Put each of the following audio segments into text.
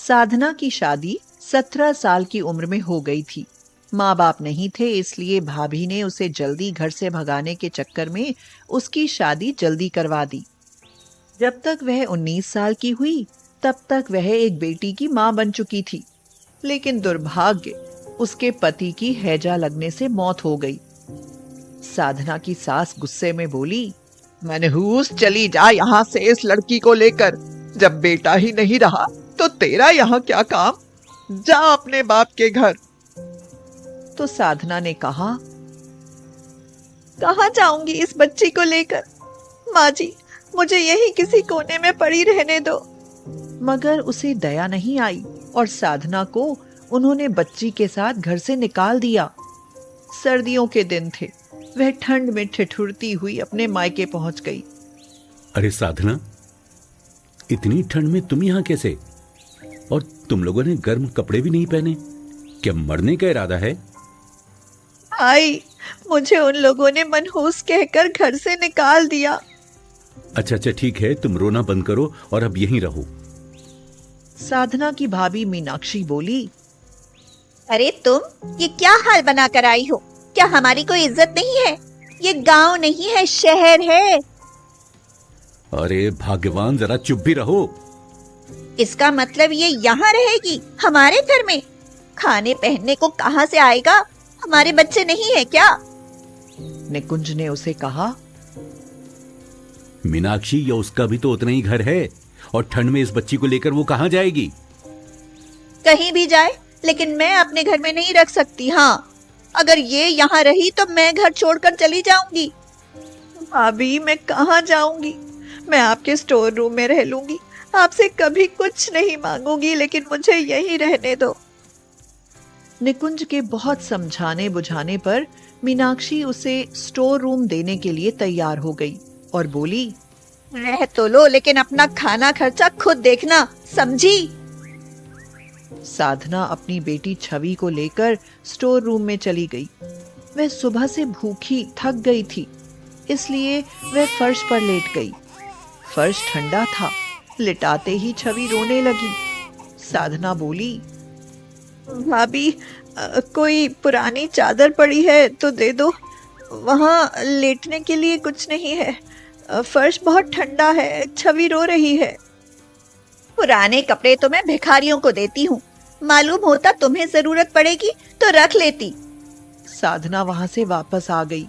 साधना की शादी 17 साल की उम्र में हो गई थी। माँ बाप नहीं थे, इसलिए भाभी ने उसे जल्दी घर से भगाने के चक्कर में उसकी शादी जल्दी करवा दी। जब तक वह 19 साल की हुई तब तक वह एक बेटी की माँ बन चुकी थी। लेकिन दुर्भाग्य, उसके पति की हैजा लगने से मौत हो गई। साधना की सास गुस्से में बोली, मनहूस चली जा यहाँ से इस लड़की को लेकर। जब बेटा ही नहीं रहा तो तेरा यहाँ क्या काम? जा अपने बाप के घर। तो साधना ने कहा, कहाँ जाऊंगी इस बच्ची को लेकर? माँ जी, मुझे यही किसी कोने में पड़ी रहने दो। मगर उसे दया नहीं आई और साधना को उन्होंने बच्ची के साथ घर से निकाल दिया। सर्दियों के दिन थे, वह ठंड में ठिठुरती हुई अपने मायके पहुंच गई। अरे साधना, इतनी ठंड में तुम यहाँ कैसे? और तुम लोगों ने गर्म कपड़े भी नहीं पहने, क्या मरने का इरादा है? आई, मुझे उन लोगों ने मनहूस कहकर घर से निकाल दिया। अच्छा ठीक है, तुम रोना बंद करो और अब यहीं रहो। साधना की भाभी मीनाक्षी बोली, अरे तुम ये क्या हाल बना कर आई हो? क्या हमारी कोई इज्जत नहीं है? ये गांव नहीं है, शहर है। अरे भाग्यवान, जरा चुप भी रहो। इसका मतलब ये यहाँ रहेगी हमारे घर में? खाने पहनने को कहाँ से आएगा? हमारे बच्चे नहीं है क्या? निकुंज ने उसे कहा, मीनाक्षी, या उसका भी तो उतना ही घर है, और ठंड में इस बच्ची को लेकर वो कहाँ जाएगी? कहीं भी जाए, लेकिन मैं अपने घर में नहीं रख सकती। हाँ, अगर ये यहाँ रही तो मैं घर छोड़कर चली जाऊंगी। भाभी, मैं कहाँ जाऊंगी? मैं आपके स्टोर रूम में रह लूंगी। आपसे कभी कुछ नहीं मांगूंगी, लेकिन मुझे यहीं रहने दो। निकुंज के बहुत समझाने बुझाने पर मीनाक्षी उसे स्टोर रूम देने के लिए तैयार हो गई और बोली, रह तो लो, लेकिन अपना खाना खर्चा खुद देखना, समझी? साधना अपनी बेटी छवि को लेकर स्टोर रूम में चली गई। वह सुबह से भूखी थक गई थी, इसलिए वह फर्श पर लेट गई। फर्श ठंडा था। लिटाते ही छवि रोने लगी। साधना बोली, भाभी, कोई पुरानी चादर पड़ी है तो दे दो। वहाँ लेटने के लिए कुछ नहीं है। फर्श बहुत ठंडा है। छवि रो रही है। पुराने कपड़े तो मैं भिखारियों को देती हूँ। मालूम होता तुम्हें जरूरत पड़ेगी तो रख लेती। साधना वहां से वापस आ गई।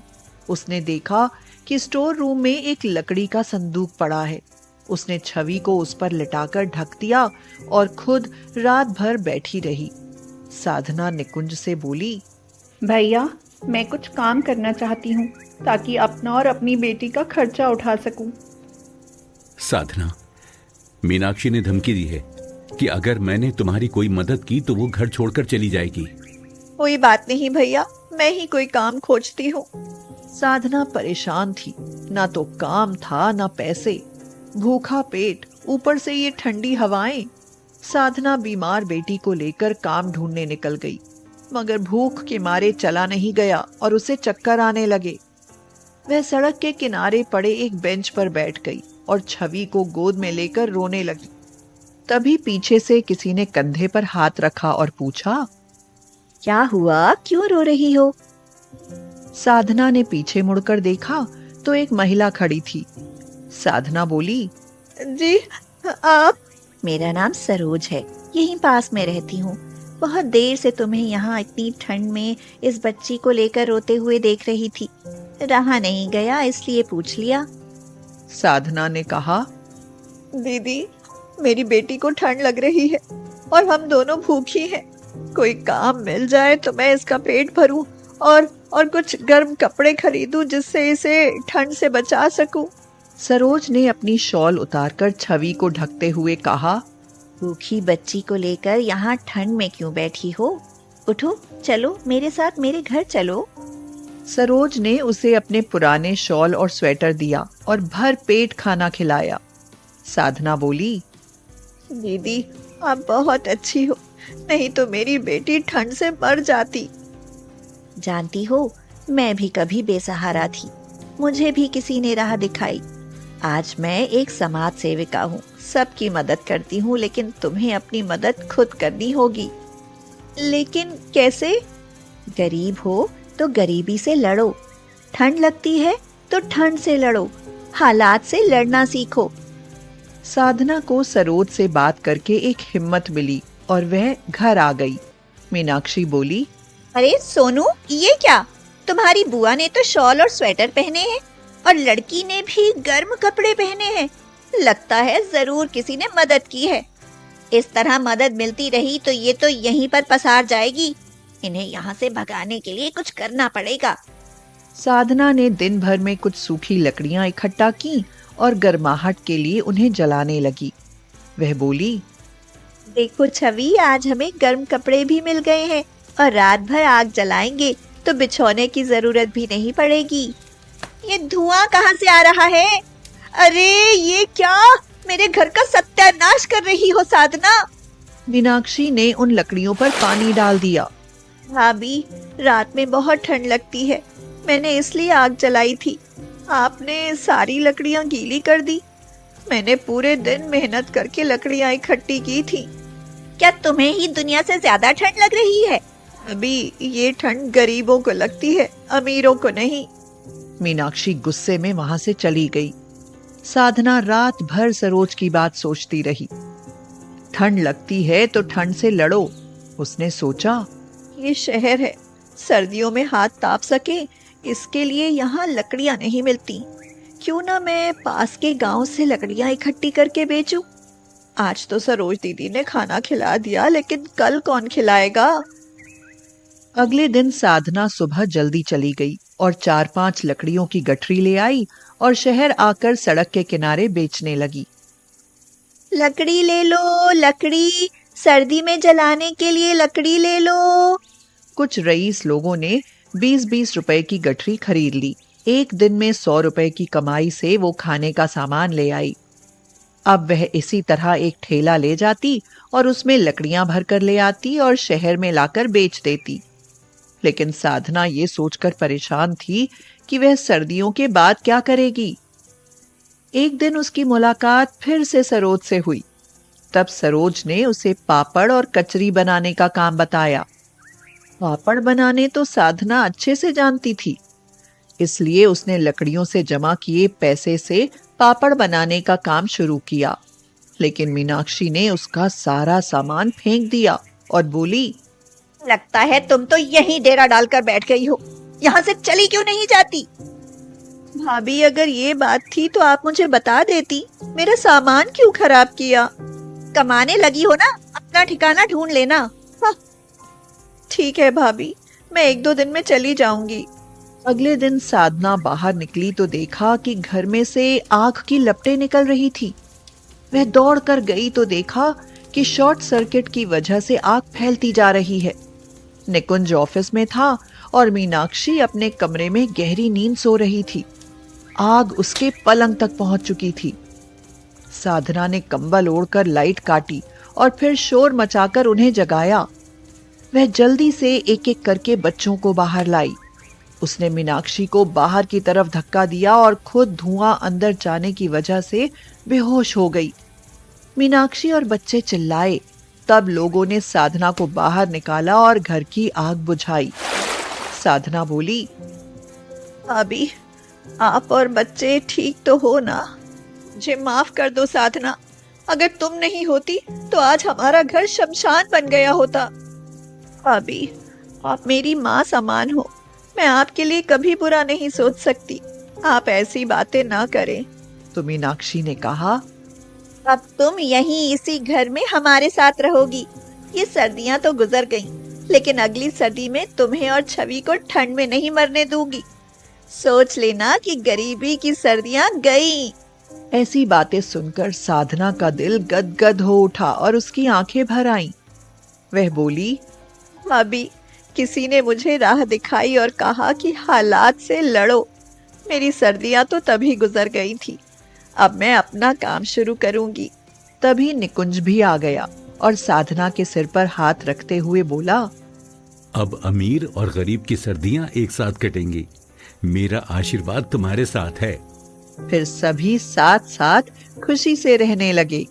उसने देखा कि स्टोर रूम में एक लकड़ी का संदूक पड़ा है। उसने छवि को उस पर लिटाकर ढक दिया और खुद रात भर बैठी रही। साधना निकुंज से बोली, भैया, मैं कुछ काम करना चाहती हूँ ताकि अपना और अपनी बेटी का खर्चा उठा सकूं। साधना, मीनाक्षी ने धमकी दी है कि अगर मैंने तुम्हारी कोई मदद की तो वो घर छोड़कर चली जाएगी। कोई बात नहीं भैया, मैं ही कोई काम खोजती हूँ। साधना परेशान थी। ना तो काम था, ना पैसे। भूखा पेट, ऊपर से ये ठंडी हवाएं। साधना बीमार बेटी को लेकर काम ढूंढने निकल गई, मगर भूख के मारे चला नहीं गया और उसे चक्कर आने लगे। वह सड़क के किनारे पड़े एक बेंच पर बैठ गई और छवि को गोद में लेकर रोने लगी। तभी पीछे से किसी ने कंधे पर हाथ रखा और पूछा, क्या हुआ? क्यों रो रही हो? साधना ने पीछे मुड़कर देखा तो एक महिला खड़ी थी। साधना बोली, जी आप? मेरा नाम सरोज है, यहीं पास में रहती हूँ। बहुत देर से तुम्हें यहाँ इतनी ठंड में इस बच्ची को लेकर रोते हुए देख रही थी। रहा नहीं गया, इसलिए पूछ लिया। साधना ने कहा, दीदी, मेरी बेटी को ठंड लग रही है और हम दोनों भूखी हैं। कोई काम मिल जाए तो मैं इसका पेट भरूं और कुछ गर्म कपड़े खरीदूं जिससे इसे ठंड से बचा सकूं। सरोज ने अपनी शॉल उतारकर छवि को ढकते हुए कहा, भूखी बच्ची को लेकर यहाँ ठंड में क्यों बैठी हो? उठो, चलो मेरे साथ, मेरे घर चलो। सरोज ने उसे अपने पुराने शॉल और स्वेटर दिया और भर पेट खाना खिलाया। साधना बोली, दीदी, आप बहुत अच्छी हो, नहीं तो मेरी बेटी ठंड से मर जाती। जानती हो, मैं भी कभी बेसहारा थी। मुझे भी किसी ने राह दिखाई। आज मैं एक समाज सेविका हूँ, सबकी मदद करती हूँ, लेकिन तुम्हें अपनी मदद खुद करनी होगी। लेकिन कैसे? गरीब हो तो गरीबी से लड़ो, ठंड लगती है तो ठंड से लड़ो, हालात से लड़ना सीखो। साधना को सरोज से बात करके एक हिम्मत मिली और वह घर आ गई। मीनाक्षी बोली, अरे सोनू, ये क्या? तुम्हारी बुआ ने तो शॉल और स्वेटर पहने हैं और लड़की ने भी गर्म कपड़े पहने हैं। लगता है जरूर किसी ने मदद की है। इस तरह मदद मिलती रही तो ये तो यहीं पर पसार जाएगी। इन्हें यहाँ से भगाने के लिए कुछ करना पड़ेगा। साधना ने दिन भर में कुछ सूखी लकड़ियां इकट्ठा की और गर्माहट के लिए उन्हें जलाने लगी। वह बोली, देखो छवि, आज हमें गर्म कपड़े भी मिल गए हैं और रात भर आग जलाएंगे तो बिछौने की जरूरत भी नहीं पड़ेगी। ये धुआं कहाँ से आ रहा है? अरे ये क्या? मेरे घर का सत्यानाश कर रही हो साधना। मीनाक्षी ने उन लकड़ियों पर पानी डाल दिया। भाभी, रात में बहुत ठंड लगती है, मैंने इसलिए आग जलाई थी। आपने सारी लकड़ियां गीली कर दी। मैंने पूरे दिन मेहनत करके लकड़ियां इकट्ठी की थी। क्या तुम्हें ही दुनिया से ज्यादा ठंड लग रही है? अभी ये ठंड गरीबों को लगती है, अमीरों को नहीं। मीनाक्षी गुस्से में वहां से चली गई। साधना रात भर सरोज की बात सोचती रही। ठंड लगती है तो ठंड से लड़ो, उसने सोचा। ये शहर है, सर्दियों में हाथ ताप सके इसके लिए यहाँ लकड़ियां नहीं मिलती। क्यों ना मैं पास के गांव से लकड़ियां इकट्ठी करके बेचूं? आज तो सरोज दीदी ने खाना खिला दिया, लेकिन कल कौन खिलाएगा? अगले दिन साधना सुबह जल्दी चली गई और 4-5 लकड़ियों की गठरी ले आई और शहर आकर सड़क के किनारे बेचने लगी। लकड़ी ले लो, लकड़ी, सर्दी में जलाने के लिए लकड़ी ले लो। कुछ रईस लोगों ने 20-20 रुपए की गठरी खरीद ली। एक दिन में 100 रुपए की कमाई से वो खाने का सामान ले आई। अब वह इसी तरह एक ठेला ले जाती और उसमें लकड़ियां भरकर ले आती और शहर में लाकर बेच देती। लेकिन साधना ये सोचकर परेशान थी कि वह सर्दियों के बाद क्या करेगी। एक दिन उसकी मुलाकात फिर से सरोज से हुई। तब सरोज ने उसे पापड़ और कचरी बनाने का काम बताया। पापड़ बनाने तो साधना अच्छे से जानती थी, इसलिए उसने लकड़ियों से जमा किए पैसे से पापड़ बनाने का काम शुरू किया। लेकिन मीनाक्षी ने उसका सारा सामान फेंक दिया और बोली, लगता है तुम तो यहीं डेरा डालकर बैठ गई हो, यहाँ से चली क्यों नहीं जाती? भाभी, अगर ये बात थी तो आप मुझे बता देती। मेरा सामान क्यों खराब किया? कमाने लगी हो ना, अपना ठिकाना ढूंढ लेना। हाँ। ठीक है भाभी, मैं 1-2 दिन में चली जाऊंगी। अगले दिन साधना बाहर निकली तो देखा कि घर में से आग की लपटें निकल रही थी। वह दौड़कर गई तो देखा कि शॉर्ट सर्किट की वजह से आग फैलती जा रही है। निकुंज ऑफिस में था और मीनाक्षी अपने कमरे में गहरी नींद सो रही थी। आग उसके पलंग तक पहुंच चुकी थी। साधना ने कंबल ओढ़कर लाइट काटी और फिर शोर मचाकर उन्हें जगाया। वह जल्दी से एक एक करके बच्चों को बाहर लाई। उसने मीनाक्षी को बाहर की तरफ धक्का दिया और खुद धुआं अंदर जाने की वजह से बेहोश हो गई। मीनाक्षी और बच्चे चिल्लाए। तब लोगों ने साधना को बाहर निकाला और घर की आग बुझाई। साधना बोली, भाभी, आप और बच्चे ठीक तो हो ना? मुझे माफ कर दो साधना। अगर तुम नहीं होती तो आज हमारा घर शमशान बन गया होता। भाभी, आप मेरी माँ समान हो। मैं आपके लिए कभी बुरा नहीं सोच सकती। आप ऐसी बातें ना करें। तो मीनाक्षी ने कहा, अब तुम यहीं इसी घर में हमारे साथ रहोगी। ये सर्दियां तो गुजर गईं, लेकिन अगली सर्दी में तुम्हें और छवि को ठंड में नहीं मरने दूंगी। सोच लेना कि गरीबी की सर्दियां गई। ऐसी बातें सुनकर साधना का दिल गदगद हो उठा और उसकी आंखें भर आईं। वह बोली, भाभी, किसी ने मुझे राह दिखाई और कहा कि हालात से लड़ो। मेरी सर्दियां तो तभी गुजर गई थी। अब मैं अपना काम शुरू करूंगी। तभी निकुंज भी आ गया और साधना के सिर पर हाथ रखते हुए बोला, अब अमीर और गरीब की सर्दियां एक साथ कटेंगी। मेरा आशीर्वाद तुम्हारे साथ है। फिर सभी साथ साथ खुशी से रहने लगे।